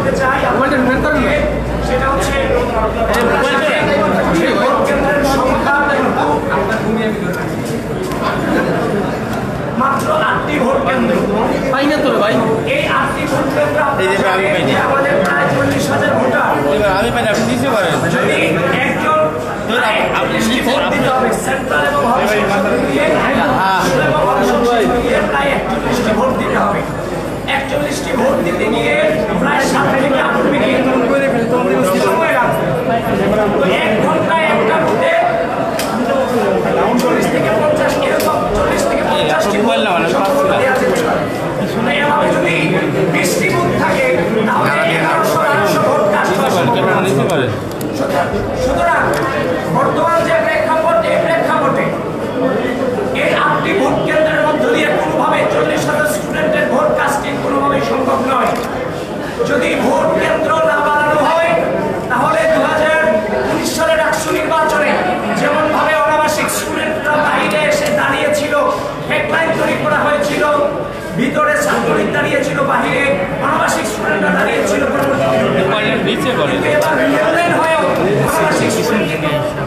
করতে চাই সেটা হচ্ছে ভোট কেন্দ্রের সংখ্যা মাত্র 8টি ভোট কেন্দ্র। এই 8টি ভোট কেন্দ্র আমাদের প্রায় 40,000 ভোটার। যদি একজন ভোট দিতে হবে সেন্ট্রাল এবং প্রায় 41টি ভোট দিতে হবে। 41টি ভোট দিতে গিয়ে প্রায় 7 থেকে 8 মিনিট সময় লাগবে। 1 ঘন্টায় একটা ভোটে 40 থেকে 50 এরকম 40 থেকে 50টি ভোট দেওয়া যেতে পারে। এভাবে যদি 20টি বুথ থাকে তাহলে 1100 ভোট কাজ করা। সুতরাং বর্তমান যে প্রেক্ষাপটে এই 8টি ভোট কেন্দ্রের মধ্য দিয়ে কোনোভাবে 40,000 স্টুডেন্টের ভোট কাস্টিং কোনোভাবেই সম্ভব নয়। যদি ভোট কেন্দ্র না বানানো হয় তাহলে 2019 সালের ডাকসু নির্বাচনে যেমনভাবে অনাবাসিক স্টুডেন্টরা বাইরে এসে দাঁড়িয়েছিল, হেডলাইন তৈরি করা হয়েছিল, ভিতরে ছাত্রলীগ দাঁড়িয়েছিল, বাহিরে অনাবাসিক স্টুডেন্টরা দাঁড়িয়েছিল।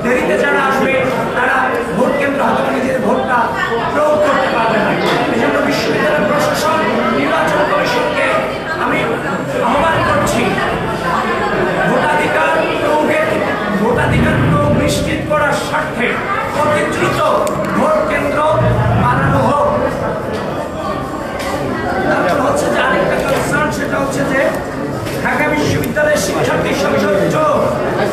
দেরিতে যারা আসবে তারা ভোট কেন্দ্র হাতে নিজেদের ভোটটা প্রয়োগ করতে পারবে না। এই জন্য বিশ্ববিদ্যালয় প্রশাসন নির্বাচন কমিশনকে আমি আহ্বান করছি ভোটাধিকার প্রয়োগ নিশ্চিত করার স্বার্থে অতি দ্রুত ভোট কেন্দ্র বানানো হোক। তারপর হচ্ছে যে আরেকটা কনসার্ন, সেটা হচ্ছে যে ঢাকা বিশ্ববিদ্যালয়ের শিক্ষার্থী সংসদ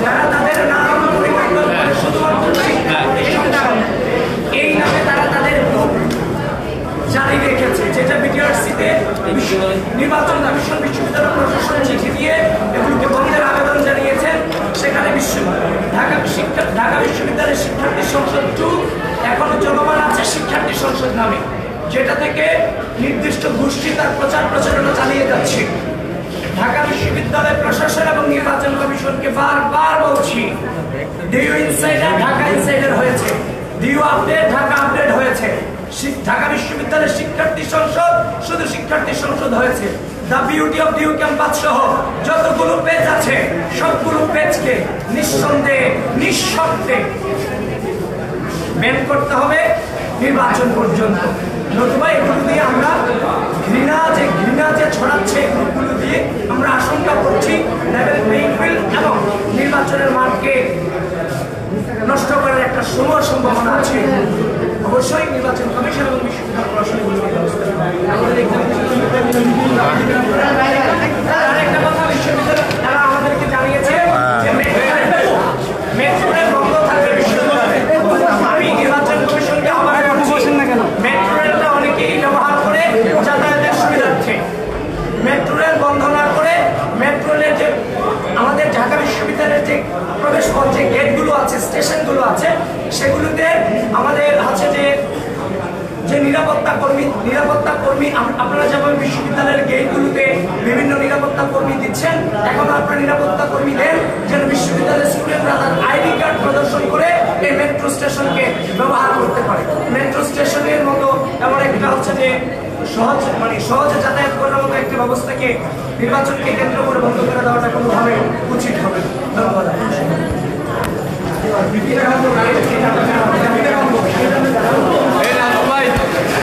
তারা তাদের নাম পরিবর্তন করে শুধুমাত্র শিক্ষার্থী সংসদ এই নামে তারা তাদের গ্রুপ জারি রেখেছে, যেটা বিটিআরসিতে নির্বাচন কমিশন বিশ্ববিদ্যালয় প্রশাসন চিঠি দিয়ে এগুলোকে বন্ধের আবেদন জানিয়েছেন। সেখানে ঢাকা বিশ্ববিদ্যালয়ের শিক্ষার্থী সংসদ 2 এখনো চলমান আছে শিক্ষার্থী সংসদ নামে, যেটা থেকে নির্দিষ্ট গোষ্ঠী তার প্রচারণা চালিয়ে যাচ্ছে। ঢাকা বিশ্ববিদ্যালয় প্রশাসন এবং নির্বাচন কমিশনকে বারবার বলছি, ডিইউ ইনসাইডার ঢাকা ইনসাইডার হয়েছে, ডিইউ আপডেট ঢাকা আপডেট হয়েছে। ঢাকা বিশ্ববিদ্যালয়ের শিক্ষার্থী সংসদ শুধু শিক্ষার্থী সংসদ হয়েছে। The beauty of DU campus সহ যতগুলো পেজ আছে সবগুলো পেজকে নিঃসন্দেহে নিঃশর্তে ব্যান করতে হবে নির্বাচন পর্যন্ত। নতুবা এগুলো দিয়ে আমরা ঘৃণা যে ছড়াচ্ছে এগুলো দিয়ে আমরা আশঙ্কা করছি লেভেল প্লেইং ফিল্ড এবং নির্বাচনের মানকে নষ্ট করার একটা সম্ভাবনা আছে। অবশ্যই নির্বাচন কমিশন এবং বিশ্ববিদ্যালয় আরেকটা কথা, বিশ্ববিদ্যালয় তারা আমাদেরকে জানিয়েছে যে মেট্রো রেল বন্ধ থাকবে বিশ্ববিদ্যালয়ে। আমি নির্বাচন কমিশনকে আবার মেট্রো রেলটা অনেকেই ব্যবহার করে যাতায়াতের সুবিধার্থে। মেট্রো রেল বন্ধ না করে মেট্রো রেলের যে আমাদের ঢাকা বিশ্ববিদ্যালয়ের যে প্রবেশ পথ যে গেটগুলো আছে, স্টেশনগুলো আছে, সেগুলোতে আমাদের আছে যে নিরাপত্তা কর্মী আপনারা যেমন বিশ্ববিদ্যালয়ের গেটগুলোতে বিভিন্ন নিরাপত্তা কর্মী দিচ্ছেন, এখন আপনারা নিরাপত্তা কর্মী দেন যেন বিশ্ববিদ্যালয়ের স্টুডেন্টরা তার আইডি কার্ড প্রদর্শন করে এই মেট্রো স্টেশনকে ব্যবহার করতে পারে। মেট্রো স্টেশনের মতো এমন একটা হচ্ছে যে সহজে যাতায়াত করার মতো একটি ব্যবস্থাকে নির্বাচনকে কেন্দ্র করে বন্ধ করে দেওয়াটা কোনোভাবে উচিত হবে। ধন্যবাদ।